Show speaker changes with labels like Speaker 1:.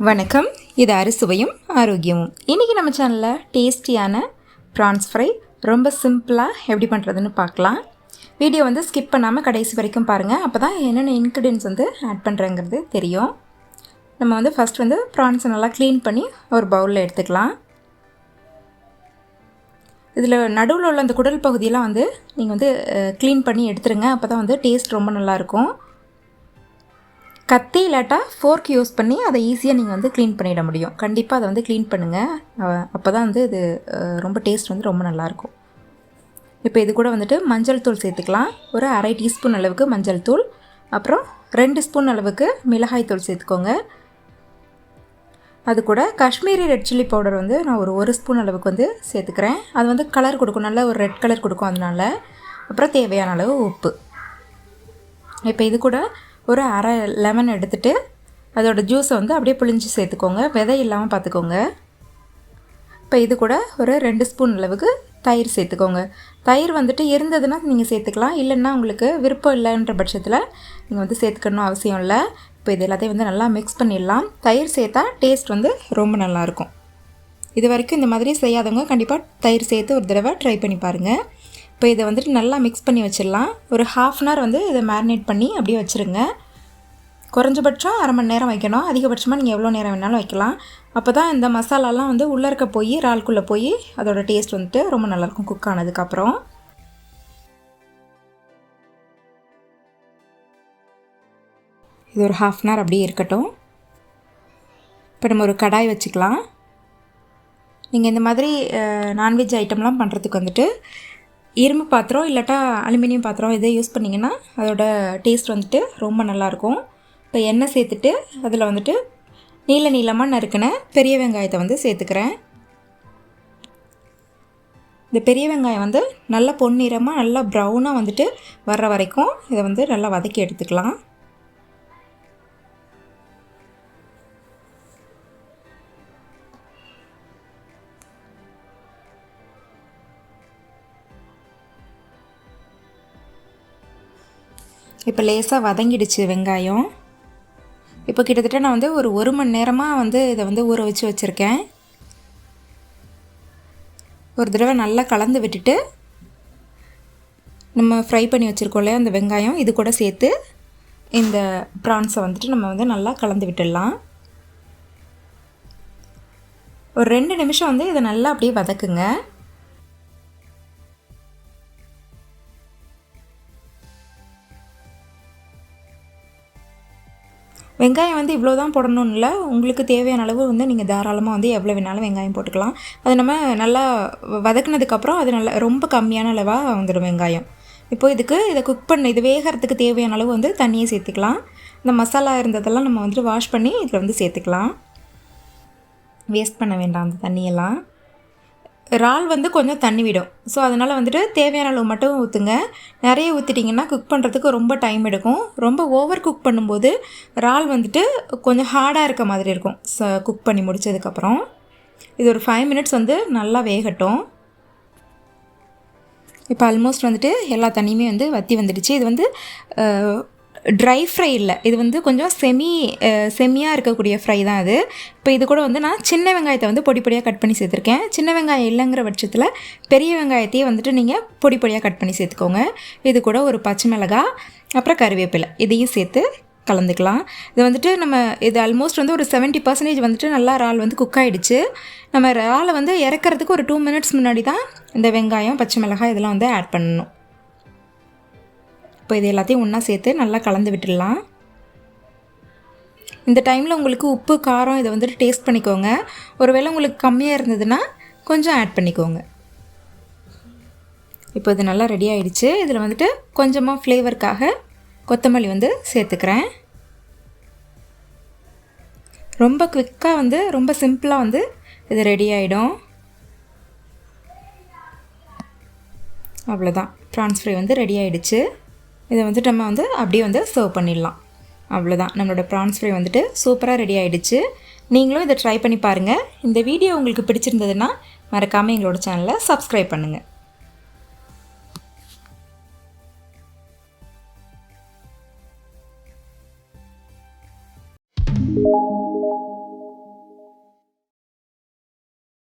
Speaker 1: வணக்கம், இது அறுசுவையும் ஆரோக்கியமும். இன்றைக்கி நம்ம சேனலில் டேஸ்டியான ப்ரான்ஸ் ஃப்ரை ரொம்ப சிம்பிளாக எப்படி பண்ணுறதுன்னு பார்க்கலாம். வீடியோ ஸ்கிப் பண்ணாமல் கடைசி வரைக்கும் பாருங்கள். அப்போ தான் என்னென்ன இன்க்ரீடியன்ட்ஸ் ஆட் பண்ணுறேங்கிறது தெரியும். நம்ம ஃபஸ்ட் ப்ரான்ஸை நல்லா க்ளீன் பண்ணி ஒரு பவுலில் எடுத்துக்கலாம். இதில் நடுவில் உள்ள அந்த குடல் பகுதியெல்லாம் நீங்கள் க்ளீன் பண்ணி எடுத்துருங்க. அப்போ தான் டேஸ்ட் ரொம்ப நல்லாயிருக்கும். கத்தி இல்லாட்டா ஃபோர்க் யூஸ் பண்ணி அதை ஈஸியாக நீங்கள் க்ளீன் பண்ணிட முடியும். கண்டிப்பாக அதை க்ளீன் பண்ணுங்கள். அப்போ தான் இது ரொம்ப டேஸ்ட் ரொம்ப நல்லாயிருக்கும். இப்போ இது கூட மஞ்சள் தூள் சேர்த்துக்கலாம். ஒரு அரை டீஸ்பூன் அளவுக்கு மஞ்சள் தூள், அப்புறம் 2 ஸ்பூன் அளவுக்கு மிளகாய் தூள் சேர்த்துக்கோங்க. அது கூட காஷ்மீரி ரெட் சில்லி பவுடர் நான் ஒரு ஸ்பூன் அளவுக்கு சேர்த்துக்கிறேன். அது கலர் கொடுக்கும், நல்ல ஒரு ரெட் கலர் கொடுக்கும் அதனால். அப்புறம் தேவையான அளவு உப்பு. இப்போ இது கூட ஒரு அரை லெமன் எடுத்துகிட்டு அதோட ஜூஸை அப்படியே புளிஞ்சு சேர்த்துக்கோங்க. விதை இல்லாமல் பார்த்துக்கோங்க. இப்போ இது கூட ஒரு 2 ஸ்பூன் அளவுக்கு தயிர் சேர்த்துக்கோங்க. தயிர் இருந்ததுன்னா நீங்கள் சேர்த்துக்கலாம், இல்லைன்னா உங்களுக்கு விருப்பம் இல்லைன்ற பட்சத்தில் நீங்கள் சேர்த்துக்கணும் அவசியம் இல்லை. இப்போ இது எல்லாத்தையும் நல்லா மிக்ஸ் பண்ணிடலாம். தயிர் சேர்த்தா டேஸ்ட் ரொம்ப நல்லாயிருக்கும். இது வரைக்கும் இந்த மாதிரி செய்யாதவங்க கண்டிப்பாக தயிர் சேர்த்து ஒரு தடவை ட்ரை பண்ணி பாருங்கள். இப்போ இதை நல்லா மிக்ஸ் பண்ணி வச்சிடலாம். ஒரு 1/2 அன் ஹவர் இதை மேரினேட் பண்ணி அப்படியே வச்சுருங்க. குறைஞ்சபட்சம் அரை மணி நேரம் வைக்கணும். அதிகபட்சமாக நீங்கள் எவ்வளோ நேரம் வேணாலும் வைக்கலாம். அப்போ தான் இந்த மசாலாலாம் உள்ளே இருக்க போய் இறால்குள்ளே போய் அதோட டேஸ்ட் ரொம்ப நல்லாயிருக்கும் குக் ஆனதுக்கப்புறம். இது ஒரு 1/2 அன் ஹவர் அப்படியே இருக்கட்டும். இப்போ நம்ம ஒரு கடாய் வச்சுக்கலாம். நீங்கள் இந்த மாதிரி நான்வெஜ் ஐட்டம்லாம் பண்ணுறதுக்கு இரும்பு பாத்திரம் இல்லாட்டா அலுமினியம் பாத்திரம் இதை யூஸ் பண்ணிங்கன்னா அதோட டேஸ்ட் ரொம்ப நல்லாயிருக்கும். இப்போ எண்ணெய் சேர்த்துட்டு அதில் நீளமாக நறுக்கின பெரிய வெங்காயத்தை சேர்த்துக்கிறேன். இந்த பெரிய வெங்காயம் நல்லா பொன்னிறமாக நல்லா ப்ரௌனாக வர்ற வரைக்கும் இதை நல்லா வதக்கி எடுத்துக்கலாம். இப்போ லேசாக வதங்கிடுச்சு வெங்காயம். இப்போ கிட்டத்தட்ட நான் ஒரு மணி நேரமாக இதை ஊற வச்சு வச்சுருக்கேன். ஒரு தடவை நல்லா கலந்து விட்டுட்டு நம்ம ஃப்ரை பண்ணி வச்சுருக்கோம் இல்லையா அந்த வெங்காயம், இது கூட சேர்த்து இந்த ப்ரான்ஸை நம்ம நல்லா கலந்து விட்டுடலாம். ஒரு 2 நிமிஷம் இதை நல்லா அப்படியே வதக்குங்க. வெங்காயம் இவ்வளோ தான் போடணும்னு இல்லை, உங்களுக்கு தேவையான அளவு நீங்கள் தாராளமாக எவ்வளோ வேணாலும் வெங்காயம் போட்டுக்கலாம். அது நம்ம நல்லா வதக்குனதுக்கப்புறம் அது நல்லா ரொம்ப கம்மியான அளவாக வந்துடும் வெங்காயம். இப்போது இதை குக் பண்ண இது வேகிறதுக்கு தேவையான அளவு தண்ணியை சேர்த்துக்கலாம். இந்த மசாலா இருந்ததெல்லாம் நம்ம வாஷ் பண்ணி இதில் சேர்த்துக்கலாம். வேஸ்ட் பண்ண வேண்டாம் அந்த தண்ணியெல்லாம். இறால் கொஞ்சம் தண்ணி விடும். ஸோ அதனால் தேவையான அளவு மட்டும் ஊற்றுங்க. நிறைய ஊற்றிட்டிங்கன்னா குக் பண்ணுறதுக்கு ரொம்ப டைம் எடுக்கும். ரொம்ப ஓவர் குக் பண்ணும்போது இறால் கொஞ்சம் ஹார்டாக இருக்க மாதிரி இருக்கும். குக் பண்ணி முடித்ததுக்கப்புறம் இது ஒரு 5 மினிட்ஸ் நல்லா வேகட்டும். இப்போ ஆல்மோஸ்ட் எல்லா தண்ணியுமே வற்றி வந்துடுச்சு. இது ட்ரை ஃப்ரை இல்லை, இது கொஞ்சம் செமியாக இருக்கக்கூடிய ஃப்ரை தான் இது. இப்போ இது கூட நான் சின்ன வெங்காயத்தை பொடி பொடியாக கட் பண்ணி சேர்த்துருக்கேன். சின்ன வெங்காயம் இல்லைங்கிற பட்சத்தில் பெரிய வெங்காயத்தையே நீங்கள் பொடி பொடியாக கட் பண்ணி சேர்த்துக்கோங்க. இது கூட ஒரு பச்சை மிளகாய், அப்புறம் கறிவேப்பிலை இதையும் சேர்த்து கலந்துக்கலாம். இது நம்ம இது ஆல்மோஸ்ட் ஒரு 70% நல்லா இறால் குக் ஆகிடுச்சு. நம்ம இறாலை இறக்கிறதுக்கு ஒரு 2 மினிட்ஸ் முன்னாடி தான் இந்த வெங்காயம், பச்சை மிளகாய் இதெல்லாம் ஆட் பண்ணணும். இப்போ இது எல்லாத்தையும் ஒன்றா சேர்த்து நல்லா கலந்து விட்டுடலாம். இந்த டைமில் உங்களுக்கு உப்பு காரம் இதை டேஸ்ட் பண்ணிக்கோங்க. ஒருவேளை உங்களுக்கு கம்மியாக இருந்ததுன்னா கொஞ்சம் ஆட் பண்ணிக்கோங்க. இப்போ இது நல்லா ரெடி ஆகிடுச்சு. இதில் கொஞ்சமாக ஃப்ளேவருக்காக கொத்தமல்லி சேர்த்துக்கிறேன். ரொம்ப குவிக்காக ரொம்ப சிம்பிளாக இது ரெடி ஆகிடும். அவ்வளோதான், ப்ரான்ஸ் ஃப்ரை ரெடி ஆகிடுச்சு. இதை நம்ம அப்படியே சர்வ் பண்ணிடலாம். அவ்வளோதான், நம்மளோட ப்ரான்ஸ் ஃப்ரை சூப்பராக ரெடி ஆகிடுச்சு. நீங்களும் இதை ட்ரை பண்ணி பாருங்கள். இந்த வீடியோ உங்களுக்கு பிடிச்சிருந்ததுன்னா மறக்காமல் எங்களோட சேனலை சப்ஸ்கிரைப் பண்ணுங்கள்.